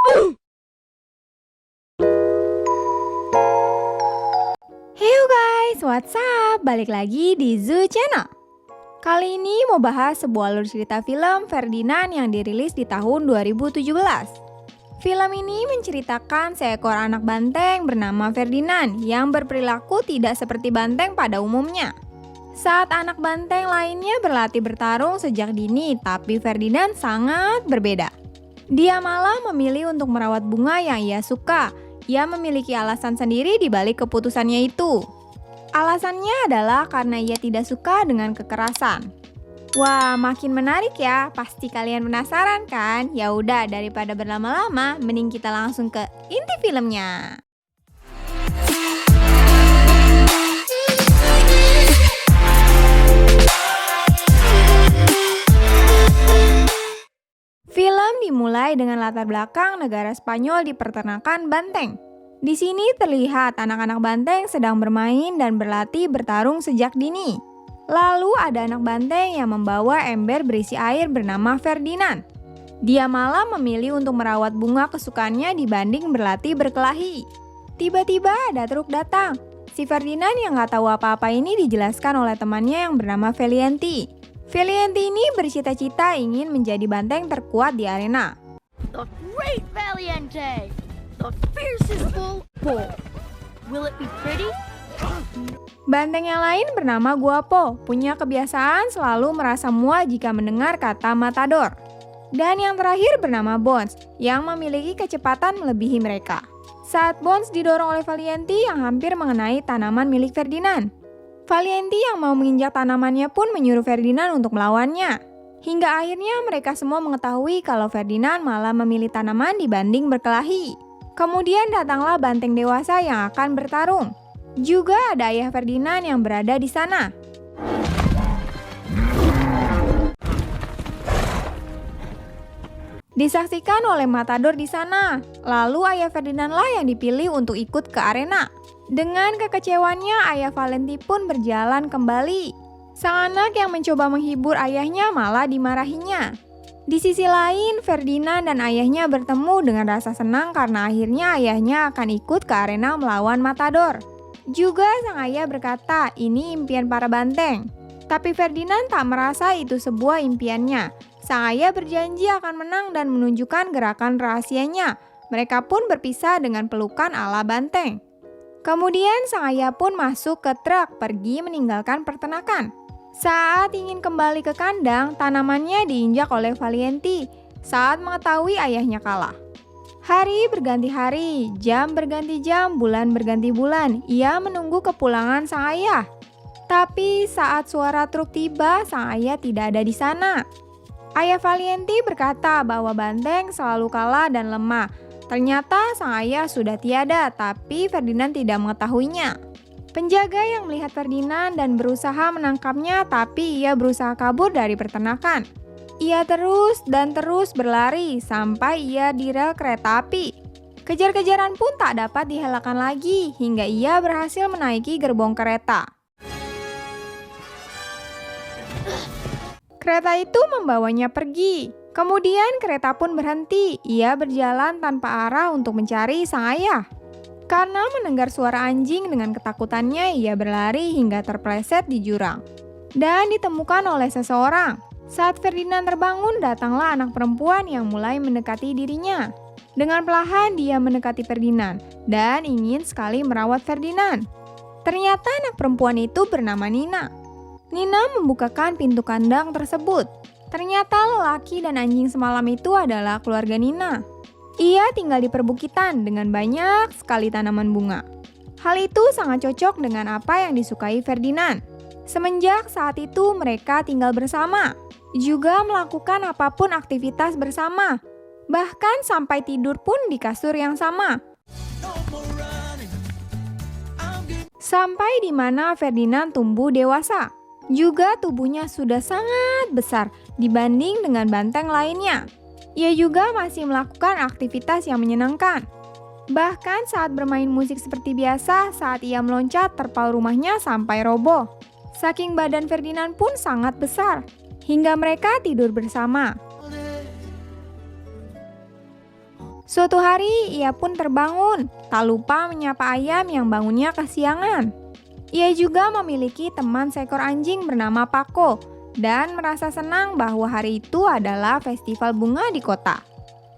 Heyo guys, what's up? Balik lagi di Zoo Channel. Kali ini mau bahas sebuah alur cerita film Ferdinand yang dirilis di tahun 2017. Film ini menceritakan seekor anak banteng bernama Ferdinand yang berperilaku tidak seperti banteng pada umumnya. Saat anak banteng lainnya berlatih bertarung sejak dini, tapi Ferdinand sangat berbeda. Dia malah memilih untuk merawat bunga yang ia suka. Ia memiliki alasan sendiri di balik keputusannya itu. Alasannya adalah karena ia tidak suka dengan kekerasan. Wah, makin menarik ya. Pasti kalian penasaran kan? Ya udah, daripada berlama-lama, mending kita langsung ke inti filmnya. Film dimulai dengan latar belakang negara Spanyol di peternakan banteng. Di sini terlihat anak-anak banteng sedang bermain dan berlatih bertarung sejak dini. Lalu ada anak banteng yang membawa ember berisi air bernama Ferdinand. Dia malah memilih untuk merawat bunga kesukaannya dibanding berlatih berkelahi. Tiba-tiba ada truk datang. Si Ferdinand yang gak tahu apa-apa ini dijelaskan oleh temannya yang bernama Valiente. Valiente ini bercita-cita ingin menjadi banteng terkuat di arena. The great Valiente, the fiercest bull. Will it be pretty? Banteng yang lain bernama Guapo, punya kebiasaan selalu merasa muak jika mendengar kata matador. Dan yang terakhir bernama Bones, yang memiliki kecepatan melebihi mereka. Saat Bones didorong oleh Valiente yang hampir mengenai tanaman milik Ferdinand. Valiente yang mau menginjak tanamannya pun menyuruh Ferdinand untuk melawannya. Hingga akhirnya mereka semua mengetahui kalau Ferdinand malah memilih tanaman dibanding berkelahi. Kemudian datanglah banteng dewasa yang akan bertarung. Juga ada ayah Ferdinand yang berada di sana. Disaksikan oleh matador di sana. Lalu ayah Ferdinand lah yang dipilih untuk ikut ke arena. Dengan kekecewaannya, ayah Valenti pun berjalan kembali. Sang anak yang mencoba menghibur ayahnya malah dimarahinya. Di sisi lain, Ferdinand dan ayahnya bertemu dengan rasa senang karena akhirnya ayahnya akan ikut ke arena melawan matador. Juga sang ayah berkata, ini impian para banteng. Tapi Ferdinand tak merasa itu sebuah impiannya. Sang ayah berjanji akan menang dan menunjukkan gerakan rahasianya. Mereka pun berpisah dengan pelukan ala banteng. Kemudian sang ayah pun masuk ke truk pergi meninggalkan peternakan. Saat ingin kembali ke kandang, tanamannya diinjak oleh Valiente saat mengetahui ayahnya kalah. Hari berganti hari, jam berganti jam, bulan berganti bulan. Ia menunggu kepulangan sang ayah. Tapi saat suara truk tiba, sang ayah tidak ada di sana. Ayah Valiente berkata bahwa banteng selalu kalah dan lemah. Ternyata sang ayah sudah tiada, tapi Ferdinand tidak mengetahuinya. Penjaga yang melihat Ferdinand dan berusaha menangkapnya, tapi ia berusaha kabur dari peternakan. Ia terus dan terus berlari sampai ia di rel kereta api. Kejar-kejaran pun tak dapat dielakkan lagi, hingga ia berhasil menaiki gerbong kereta. Kereta itu membawanya pergi. Kemudian kereta pun berhenti. Ia berjalan tanpa arah untuk mencari sang ayah. Karena mendengar suara anjing dengan ketakutannya, ia berlari hingga terpleset di jurang. Dan ditemukan oleh seseorang. Saat Ferdinand terbangun, datanglah anak perempuan yang mulai mendekati dirinya. Dengan perlahan dia mendekati Ferdinand dan ingin sekali merawat Ferdinand. Ternyata anak perempuan itu bernama Nina. Nina membukakan pintu kandang tersebut. Ternyata lelaki dan anjing semalam itu adalah keluarga Nina. Ia tinggal di perbukitan dengan banyak sekali tanaman bunga. Hal itu sangat cocok dengan apa yang disukai Ferdinand. Semenjak saat itu mereka tinggal bersama, juga melakukan apapun aktivitas bersama. Bahkan sampai tidur pun di kasur yang sama. Sampai di mana Ferdinand tumbuh dewasa. Juga tubuhnya sudah sangat besar dibanding dengan banteng lainnya. Ia juga masih melakukan aktivitas yang menyenangkan. Bahkan saat bermain musik seperti biasa, saat ia meloncat terpal rumahnya sampai roboh. Saking badan Ferdinand pun sangat besar, hingga mereka tidur bersama. Suatu hari, ia pun terbangun, tak lupa menyapa ayam yang bangunnya kesiangan. Ia juga memiliki teman seekor anjing bernama Paco, dan merasa senang bahwa hari itu adalah festival bunga di kota.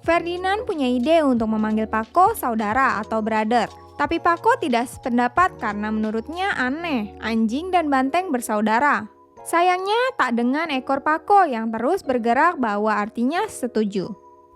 Ferdinand punya ide untuk memanggil Paco saudara atau brother, tapi Paco tidak sependapat karena menurutnya aneh, anjing dan banteng bersaudara. Sayangnya tak dengan ekor Paco yang terus bergerak bahwa artinya setuju.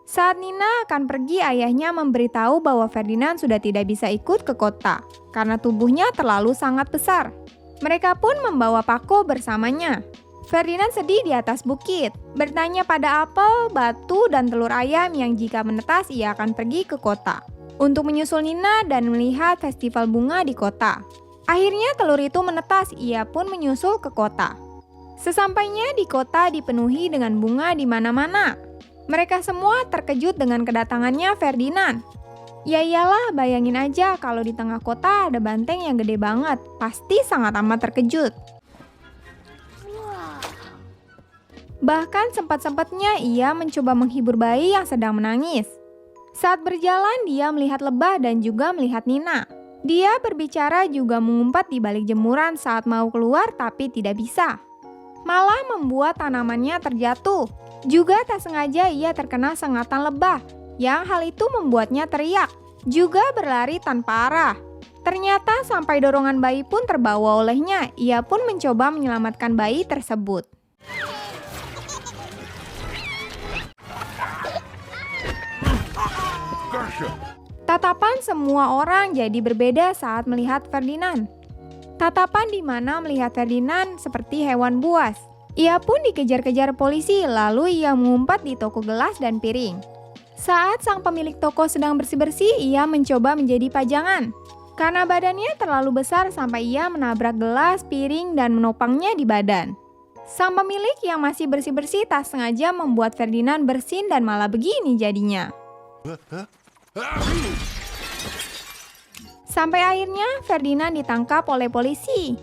Saat Nina akan pergi, ayahnya memberitahu bahwa Ferdinand sudah tidak bisa ikut ke kota karena tubuhnya terlalu sangat besar. Mereka pun membawa Paco bersamanya. Ferdinand sedih di atas bukit, bertanya pada apel, batu, dan telur ayam yang jika menetas ia akan pergi ke kota untuk menyusul Nina dan melihat festival bunga di kota. Akhirnya telur itu menetas, ia pun menyusul ke kota. Sesampainya di kota dipenuhi dengan bunga di mana-mana. Mereka semua terkejut dengan kedatangannya Ferdinand. Ya iyalah, bayangin aja kalau di tengah kota ada banteng yang gede banget, pasti sangat amat terkejut. Bahkan sempat-sempatnya ia mencoba menghibur bayi yang sedang menangis. Saat berjalan, dia melihat lebah dan juga melihat Nina. Dia berbicara juga mengumpat di balik jemuran saat mau keluar tapi tidak bisa. Malah membuat tanamannya terjatuh. Juga tak sengaja ia terkena sengatan lebah, yang hal itu membuatnya teriak. Juga berlari tanpa arah. Ternyata sampai dorongan bayi pun terbawa olehnya, ia pun mencoba menyelamatkan bayi tersebut. Tatapan semua orang jadi berbeda saat melihat Ferdinand. Tatapan di mana melihat Ferdinand seperti hewan buas. Ia pun dikejar-kejar polisi, lalu ia mengumpat di toko gelas dan piring. Saat sang pemilik toko sedang bersih-bersih, ia mencoba menjadi pajangan. Karena badannya terlalu besar sampai ia menabrak gelas, piring, dan menopangnya di badan. Sang pemilik yang masih bersih-bersih tak sengaja membuat Ferdinand bersin dan malah begini jadinya. Sampai akhirnya Ferdinand ditangkap oleh polisi.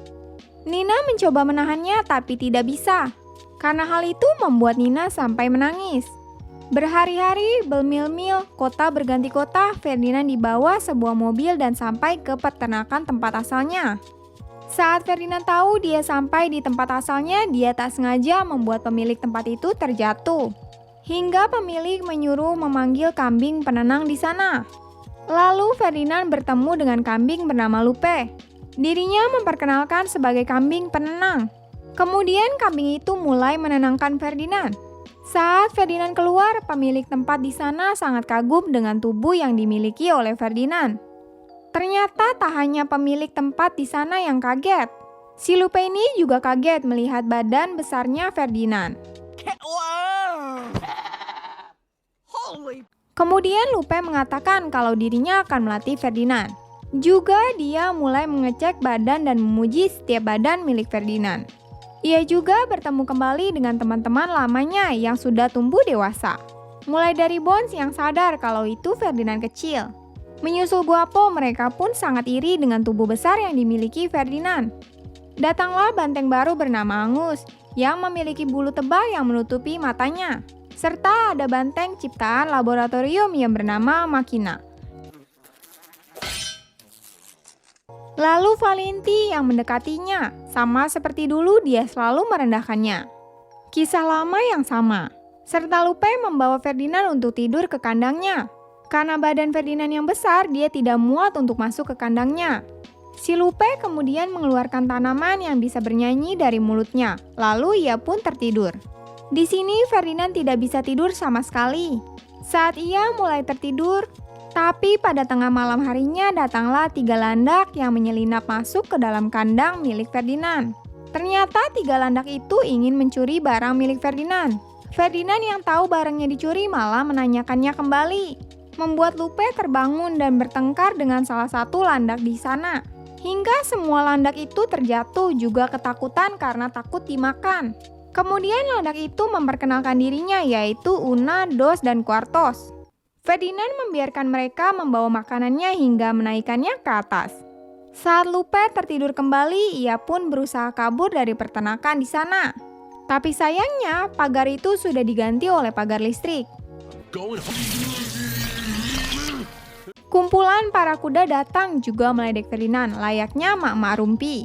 Nina mencoba menahannya tapi tidak bisa. Karena hal itu membuat Nina sampai menangis. Berhari-hari, bermil-mil, kota berganti kota, Ferdinand dibawa sebuah mobil dan sampai ke peternakan tempat asalnya. Saat Ferdinand tahu dia sampai di tempat asalnya, dia tak sengaja membuat pemilik tempat itu terjatuh. Hingga pemilik menyuruh memanggil kambing penenang di sana. Lalu Ferdinand bertemu dengan kambing bernama Lupe. Dirinya memperkenalkan sebagai kambing penenang. Kemudian kambing itu mulai menenangkan Ferdinand. Saat Ferdinand keluar, pemilik tempat di sana sangat kagum dengan tubuh yang dimiliki oleh Ferdinand. Ternyata tak hanya pemilik tempat di sana yang kaget. Si Lupe ini juga kaget melihat badan besarnya Ferdinand. Kemudian Lupe mengatakan kalau dirinya akan melatih Ferdinand. Juga dia mulai mengecek badan dan memuji setiap badan milik Ferdinand. Ia juga bertemu kembali dengan teman-teman lamanya yang sudah tumbuh dewasa. Mulai dari Bones yang sadar kalau itu Ferdinand kecil. Menyusul Guapo, mereka pun sangat iri dengan tubuh besar yang dimiliki Ferdinand. Datanglah banteng baru bernama Angus yang memiliki bulu tebal yang menutupi matanya. Serta ada banteng ciptaan laboratorium yang bernama Makina. Lalu Valenti yang mendekatinya, sama seperti dulu dia selalu merendahkannya. Kisah lama yang sama. Serta Lupe membawa Ferdinand untuk tidur ke kandangnya. Karena badan Ferdinand yang besar, dia tidak muat untuk masuk ke kandangnya. Si Lupe kemudian mengeluarkan tanaman yang bisa bernyanyi dari mulutnya, lalu ia pun tertidur. Di sini Ferdinand tidak bisa tidur sama sekali. Saat ia mulai tertidur, tapi pada tengah malam harinya datanglah 3 landak yang menyelinap masuk ke dalam kandang milik Ferdinand. Ternyata 3 landak itu ingin mencuri barang milik Ferdinand. Ferdinand yang tahu barangnya dicuri malah menanyakannya kembali. Membuat Lupe terbangun dan bertengkar dengan salah satu landak di sana. Hingga semua landak itu terjatuh juga ketakutan karena takut dimakan. Kemudian landak itu memperkenalkan dirinya yaitu Una, Dos, dan Quartos. Ferdinand membiarkan mereka membawa makanannya hingga menaikkannya ke atas. Saat Lupe tertidur kembali, ia pun berusaha kabur dari peternakan di sana. Tapi sayangnya, pagar itu sudah diganti oleh pagar listrik. Kemudian para kuda datang juga meledek Ferdinand, layaknya mak-mak rumpi.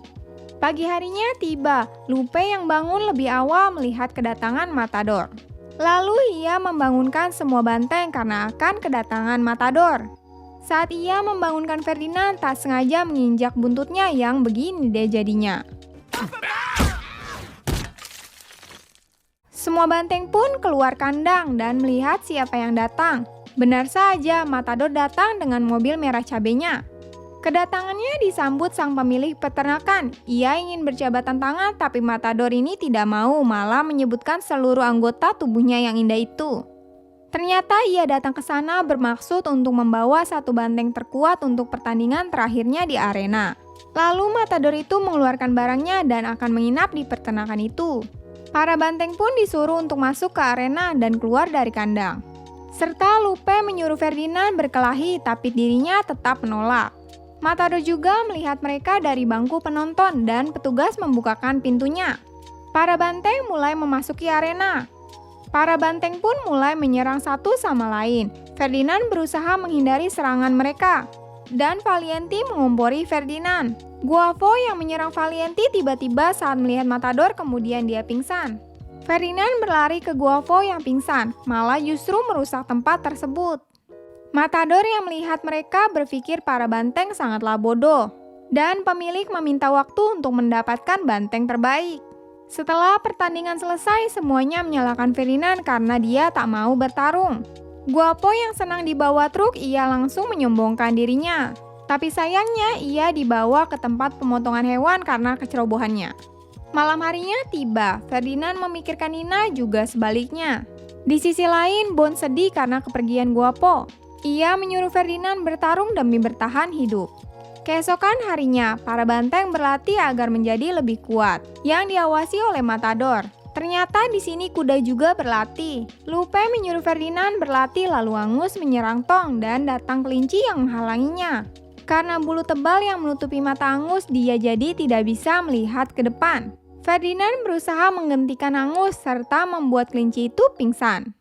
Pagi harinya tiba, Lupe yang bangun lebih awal melihat kedatangan Matador. Lalu ia membangunkan semua banteng karena akan kedatangan Matador. Saat ia membangunkan Ferdinand, tak sengaja menginjak buntutnya yang begini deh jadinya. Semua banteng pun keluar kandang dan melihat siapa yang datang. Benar saja, Matador datang dengan mobil merah cabenya. Kedatangannya disambut sang pemilik peternakan. Ia ingin berjabatan tangan, tapi Matador ini tidak mau, malah menyebutkan seluruh anggota tubuhnya yang indah itu. Ternyata ia datang ke sana bermaksud untuk membawa satu banteng terkuat untuk pertandingan terakhirnya di arena. Lalu Matador itu mengeluarkan barangnya dan akan menginap di peternakan itu. Para banteng pun disuruh untuk masuk ke arena dan keluar dari kandang. Serta Lupe menyuruh Ferdinand berkelahi, tapi dirinya tetap menolak. Matador juga melihat mereka dari bangku penonton dan petugas membukakan pintunya. Para banteng mulai memasuki arena. Para banteng pun mulai menyerang satu sama lain. Ferdinand berusaha menghindari serangan mereka. Dan Valienti mengompori Ferdinand. Guavo yang menyerang Valienti tiba-tiba saat melihat Matador, kemudian dia pingsan. Ferdinand berlari ke Guavo yang pingsan, malah justru merusak tempat tersebut. Matador yang melihat mereka berpikir para banteng sangatlah bodoh. Dan pemilik meminta waktu untuk mendapatkan banteng terbaik. Setelah pertandingan selesai, semuanya menyalahkan Ferdinand karena dia tak mau bertarung. Guapo yang senang dibawa truk, ia langsung menyombongkan dirinya. Tapi sayangnya ia dibawa ke tempat pemotongan hewan karena kecerobohannya. Malam harinya tiba, Ferdinand memikirkan Nina juga sebaliknya. Di sisi lain, Bon sedih karena kepergian Guapo. Ia menyuruh Ferdinand bertarung demi bertahan hidup. Keesokan harinya, para banteng berlatih agar menjadi lebih kuat, yang diawasi oleh Matador. Ternyata di sini kuda juga berlatih. Lupe menyuruh Ferdinand berlatih, lalu Angus menyerang Tong dan datang kelinci yang menghalanginya. Karena bulu tebal yang menutupi mata Angus, dia jadi tidak bisa melihat ke depan. Ferdinand berusaha menghentikan Angus serta membuat kelinci itu pingsan.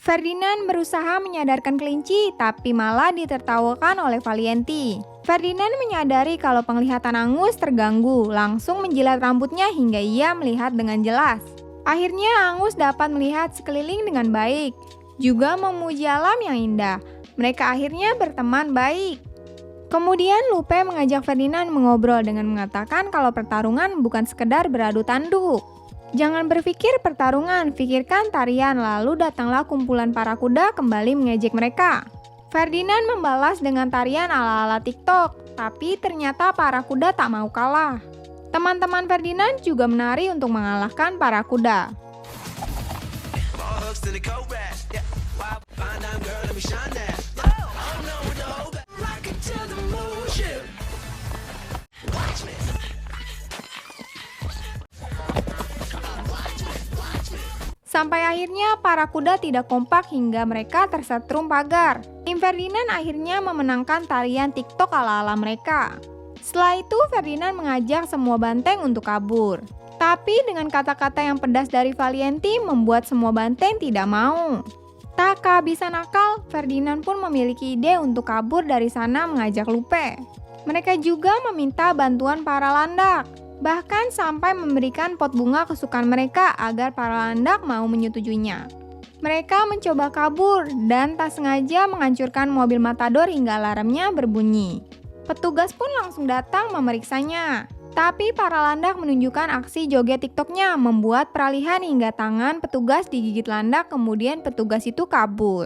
Ferdinand berusaha menyadarkan kelinci, tapi malah ditertawakan oleh Valienti. Ferdinand menyadari kalau penglihatan Angus terganggu, langsung menjilat rambutnya hingga ia melihat dengan jelas. Akhirnya Angus dapat melihat sekeliling dengan baik, juga memuji alam yang indah. Mereka akhirnya berteman baik. Kemudian Lupe mengajak Ferdinand mengobrol dengan mengatakan kalau pertarungan bukan sekedar beradu tanduk. Jangan berpikir pertarungan, pikirkan tarian, lalu datanglah kumpulan para kuda kembali mengejek mereka. Ferdinand membalas dengan tarian ala-ala TikTok, tapi ternyata para kuda tak mau kalah. Teman-teman Ferdinand juga menari untuk mengalahkan para kuda. Sampai akhirnya para kuda tidak kompak hingga mereka tersetrum pagar. Tim Ferdinand akhirnya memenangkan tarian TikTok ala-ala mereka. Setelah itu Ferdinand mengajak semua banteng untuk kabur. Tapi dengan kata-kata yang pedas dari Valienti membuat semua banteng tidak mau. Tak kehabisan akal, Ferdinand pun memiliki ide untuk kabur dari sana mengajak Lupe. Mereka juga meminta bantuan para landak. Bahkan sampai memberikan pot bunga kesukaan mereka agar para landak mau menyetujuinya. Mereka mencoba kabur dan tak sengaja menghancurkan mobil Matador hingga alarmnya berbunyi. Petugas pun langsung datang memeriksanya. Tapi para landak menunjukkan aksi joget TikToknya membuat peralihan hingga tangan petugas digigit landak, kemudian petugas itu kabur.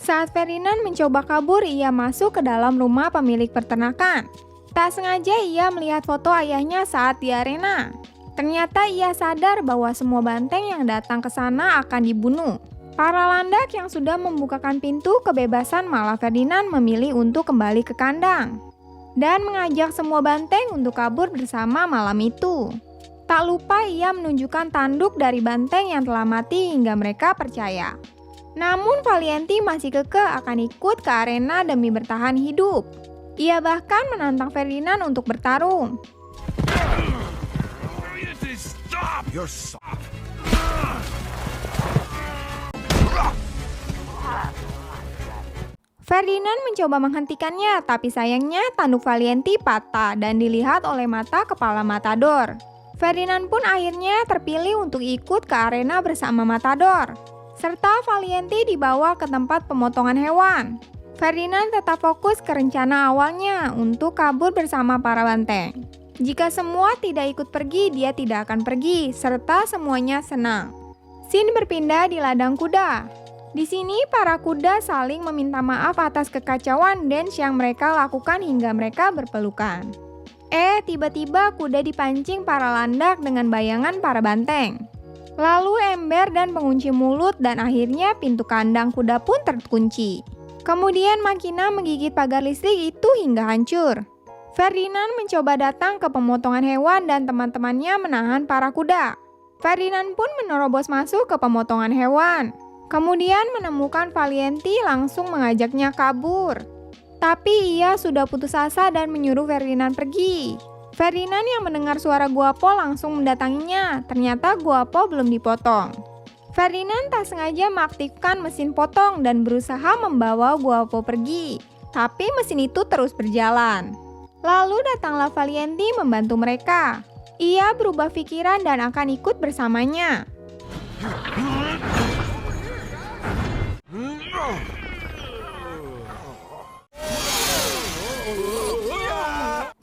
Saat Ferdinand mencoba kabur, ia masuk ke dalam rumah pemilik peternakan. Tak sengaja ia melihat foto ayahnya saat di arena. Ternyata ia sadar bahwa semua banteng yang datang ke sana akan dibunuh. Para landak yang sudah membukakan pintu kebebasan malah Ferdinand memilih untuk kembali ke kandang. Dan mengajak semua banteng untuk kabur bersama malam itu. Tak lupa ia menunjukkan tanduk dari banteng yang telah mati hingga mereka percaya. Namun Valienti masih kekeh akan ikut ke arena demi bertahan hidup. Ia bahkan menantang Ferdinand untuk bertarung. Please stop! You're soft. Ferdinand mencoba menghentikannya, tapi sayangnya tanduk Valiente patah dan dilihat oleh mata kepala Matador. Ferdinand pun akhirnya terpilih untuk ikut ke arena bersama Matador, serta Valiente dibawa ke tempat pemotongan hewan. Ferdinand tetap fokus ke rencana awalnya untuk kabur bersama para banteng. Jika semua tidak ikut pergi, dia tidak akan pergi, serta semuanya senang. Scene berpindah di ladang kuda. Di sini para kuda saling meminta maaf atas kekacauan dance yang mereka lakukan hingga mereka berpelukan. Tiba-tiba kuda dipancing para landak dengan bayangan para banteng. Lalu ember dan pengunci mulut dan akhirnya pintu kandang kuda pun terkunci. Kemudian makina menggigit pagar listrik itu hingga hancur. Ferdinand mencoba datang ke pemotongan hewan dan teman-temannya menahan para kuda. Ferdinand pun menerobos masuk ke pemotongan hewan. Kemudian menemukan Valiente langsung mengajaknya kabur. Tapi ia sudah putus asa dan menyuruh Ferdinand pergi. Ferdinand yang mendengar suara Guapo langsung mendatanginya. Ternyata Guapo belum dipotong. Ferdinand tak sengaja mengaktifkan mesin potong dan berusaha membawa Guapo pergi. Tapi mesin itu terus berjalan. Lalu datanglah Valiente membantu mereka. Ia berubah pikiran dan akan ikut bersamanya.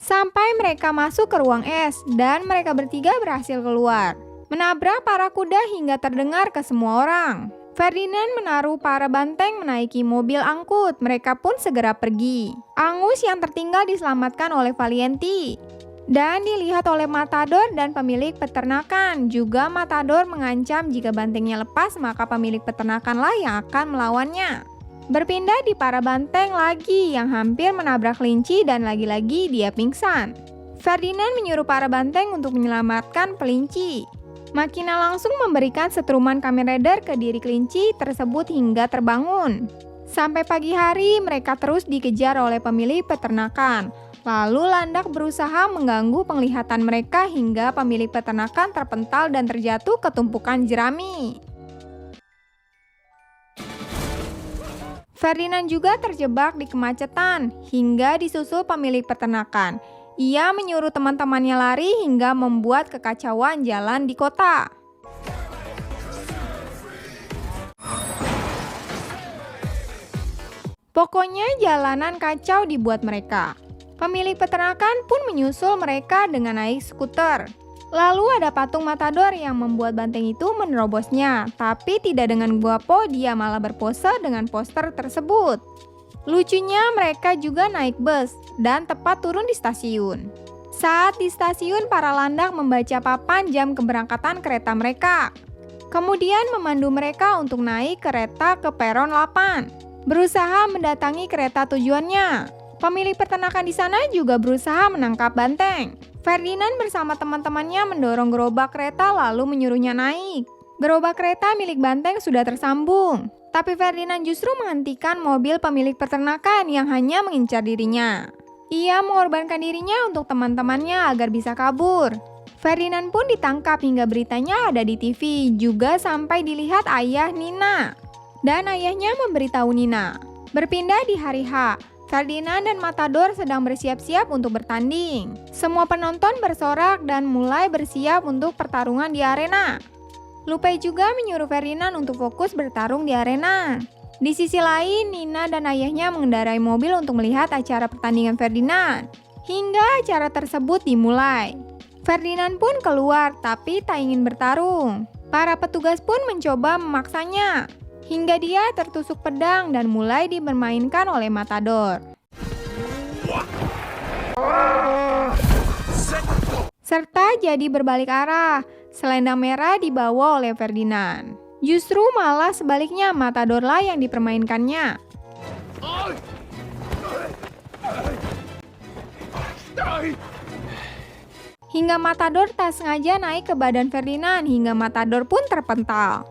Sampai mereka masuk ke ruang es dan mereka bertiga berhasil keluar, menabrak para kuda hingga terdengar ke semua orang. Ferdinand menaruh para banteng menaiki mobil angkut, mereka pun segera pergi. Angus yang tertinggal diselamatkan oleh Valiente dan dilihat oleh Matador dan pemilik peternakan. Juga Matador mengancam jika bantengnya lepas maka pemilik peternakanlah yang akan melawannya. Berpindah di para banteng lagi yang hampir menabrak kelinci dan lagi-lagi dia pingsan. Ferdinand menyuruh para banteng untuk menyelamatkan kelinci. Makina langsung memberikan setruman Kamen Rider ke diri kelinci tersebut hingga terbangun. Sampai pagi hari mereka terus dikejar oleh pemilik peternakan. Lalu landak berusaha mengganggu penglihatan mereka hingga pemilik peternakan terpental dan terjatuh ke tumpukan jerami. Ferdinand juga terjebak di kemacetan hingga disusul pemilik peternakan. Ia menyuruh teman-temannya lari hingga membuat kekacauan jalan di kota. Pokoknya jalanan kacau dibuat mereka. Pemilik peternakan pun menyusul mereka dengan naik skuter. Lalu ada patung Matador yang membuat banteng itu menerobosnya, tapi tidak dengan Guapo, dia malah berpose dengan poster tersebut. Lucunya mereka juga naik bus dan tepat turun di stasiun. Saat di stasiun, para landak membaca papan jam keberangkatan kereta mereka. Kemudian memandu mereka untuk naik kereta ke peron 8, berusaha mendatangi kereta tujuannya. Pemilik peternakan di sana juga berusaha menangkap banteng. Ferdinand bersama teman-temannya mendorong gerobak kereta lalu menyuruhnya naik. Gerobak kereta milik banteng sudah tersambung, tapi Ferdinand justru menghentikan mobil pemilik peternakan yang hanya mengincar dirinya. Ia mengorbankan dirinya untuk teman-temannya agar bisa kabur. Ferdinand pun ditangkap hingga beritanya ada di TV, juga sampai dilihat ayah Nina. Dan ayahnya memberitahu Nina. Berpindah di hari H, Ferdinand dan Matador sedang bersiap-siap untuk bertanding. Semua penonton bersorak dan mulai bersiap untuk pertarungan di arena. Lupe juga menyuruh Ferdinand untuk fokus bertarung di arena. Di sisi lain, Nina dan ayahnya mengendarai mobil untuk melihat acara pertandingan Ferdinand. Hingga acara tersebut dimulai. Ferdinand pun keluar tapi tak ingin bertarung. Para petugas pun mencoba memaksanya. Hingga dia tertusuk pedang dan mulai dibermainkan oleh Matador. Serta jadi berbalik arah, selendang merah dibawa oleh Ferdinand. Justru malah sebaliknya Matadorlah yang dipermainkannya. Hingga Matador tak sengaja naik ke badan Ferdinand hingga Matador pun terpental.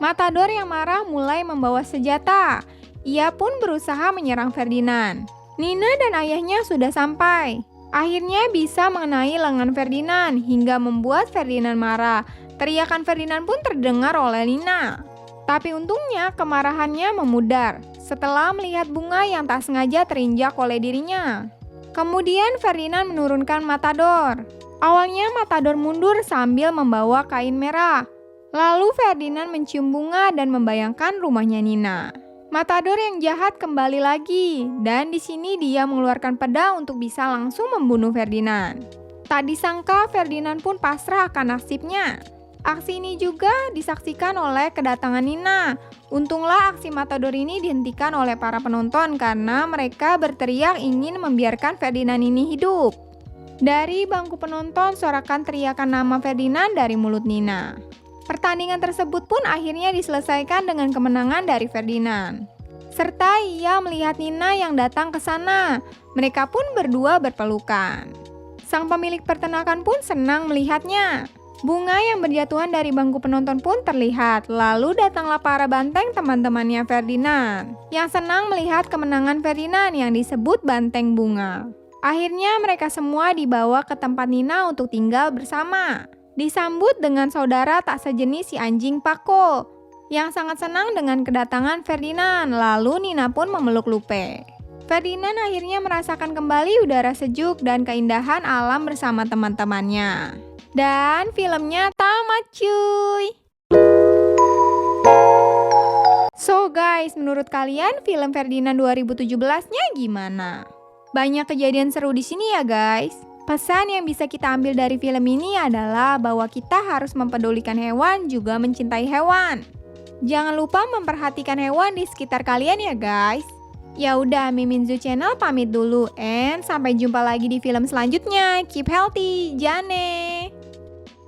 Matador yang marah mulai membawa senjata. Ia pun berusaha menyerang Ferdinand. Nina dan ayahnya sudah sampai. Akhirnya bisa mengenai lengan Ferdinand hingga membuat Ferdinand marah. Teriakan Ferdinand pun terdengar oleh Nina. Tapi untungnya kemarahannya memudar setelah melihat bunga yang tak sengaja terinjak oleh dirinya. Kemudian Ferdinand menurunkan Matador. Awalnya Matador mundur sambil membawa kain merah. Lalu Ferdinand mencium bunga dan membayangkan rumahnya Nina. Matador yang jahat kembali lagi, dan di sini dia mengeluarkan pedang untuk bisa langsung membunuh Ferdinand. Tak disangka Ferdinand pun pasrah akan nasibnya. Aksi ini juga disaksikan oleh kedatangan Nina. Untunglah aksi Matador ini dihentikan oleh para penonton karena mereka berteriak ingin membiarkan Ferdinand ini hidup. Dari bangku penonton sorakan teriakan nama Ferdinand dari mulut Nina. Pertandingan tersebut pun akhirnya diselesaikan dengan kemenangan dari Ferdinand. Serta ia melihat Nina yang datang ke sana. Mereka pun berdua berpelukan. Sang pemilik peternakan pun senang melihatnya. Bunga yang berjatuhan dari bangku penonton pun terlihat. Lalu datanglah para banteng teman-temannya Ferdinand, yang senang melihat kemenangan Ferdinand yang disebut banteng bunga. Akhirnya mereka semua dibawa ke tempat Nina untuk tinggal bersama. Disambut dengan saudara tak sejenis si anjing Paco, yang sangat senang dengan kedatangan Ferdinand. Lalu Nina pun memeluk Lupe. Ferdinand akhirnya merasakan kembali udara sejuk dan keindahan alam bersama teman-temannya. Dan filmnya tamat cuy. So guys, menurut kalian film Ferdinand 2017-nya gimana? Banyak kejadian seru di sini ya guys. Pesan yang bisa kita ambil dari film ini adalah bahwa kita harus mempedulikan hewan juga mencintai hewan. Jangan lupa memperhatikan hewan di sekitar kalian ya guys. Ya udah, Mimin Zoo Channel pamit dulu and sampai jumpa lagi di film selanjutnya. Keep healthy, Jane.